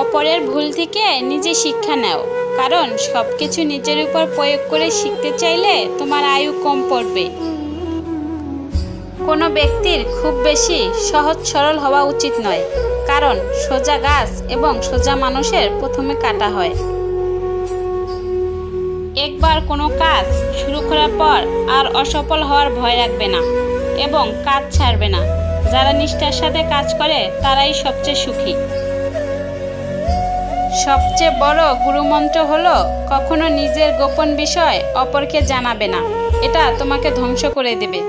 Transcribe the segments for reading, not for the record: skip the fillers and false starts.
অপরের ভুল থেকে নিজে শিক্ষা নাও, কারণ সবকিছু নিজের উপর প্রয়োগ করে শিখতে চাইলে তোমার আয়ু কম পড়বে। কোনো ব্যক্তির খুব বেশি সহজ সরল হওয়া উচিত নয়, কারণ সোজা গাছ এবং সোজা মানুষের প্রথমে কাটা হয়। একবার কোনো কাজ শুরু করার পর আর অসফল হওয়ার ভয় রাখবে না এবং কাজ ছাড়বে না। যারা নিষ্ঠার সাথে কাজ করে তারাই সবচেয়ে সুখী। সবচেয়ে বড় গুরুমন্ত্র হলো কখনো নিজের গোপন বিষয় অপরকে জানাবে না, এটা তোমাকে ধ্বংস করে দেবে।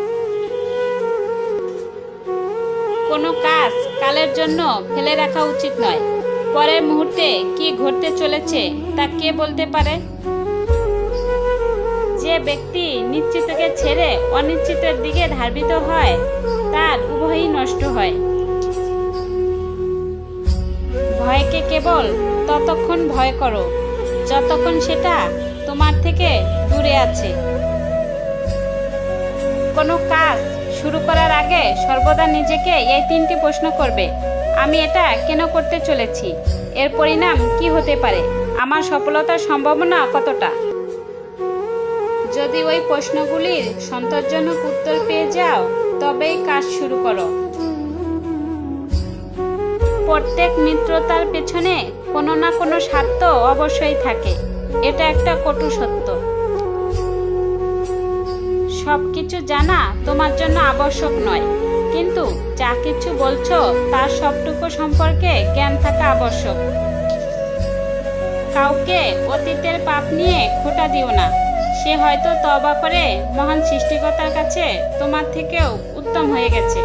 কোনো কাজ কালের জন্য ফেলে রাখা উচিত নয়। পরের মুহূর্তে কি ঘটতে চলেছে তা কে বলতে পারে? যে ব্যক্তি নিশ্চিতকে ছেড়ে অনিশ্চিতের দিকে ধাবিত হয় তার উভয়ই নষ্ট হয়। ভয়কে কেবল ততক্ষণ ভয় করো যতক্ষণ সেটা তোমার থেকে দূরে আছে। কোনো কাজ শুরু করার আগে সর্বদা নিজেকে এই 3টি প্রশ্ন করবে: আমি এটা কেন করতে চলেছি? এর পরিণাম কি হতে পারে? আমার সফলতার সম্ভাবনা কতটা? যদি ওই প্রশ্নগুলির সন্তোষজনক উত্তর পেয়ে যাও তবেই কাজ শুরু করো। প্রত্যেক মিত্রতার পেছনে কোনো না কোনো স্বার্থ অবশ্যই থাকে, এটা একটা কটু সত্য। সব কিছু জানা তোমার জন্য আবশ্যক নয়, কিন্তু যা কিছু বলছো তার সবটুকু সম্পর্কে জ্ঞান থাকা আবশ্যক। কাউকে অতীতের পাপ নিয়ে খোঁটা দিও না, সে হয়তো তওবা করে মহান সৃষ্টিকর্তার কাছে তোমার থেকেও উত্তম হয়ে গেছে।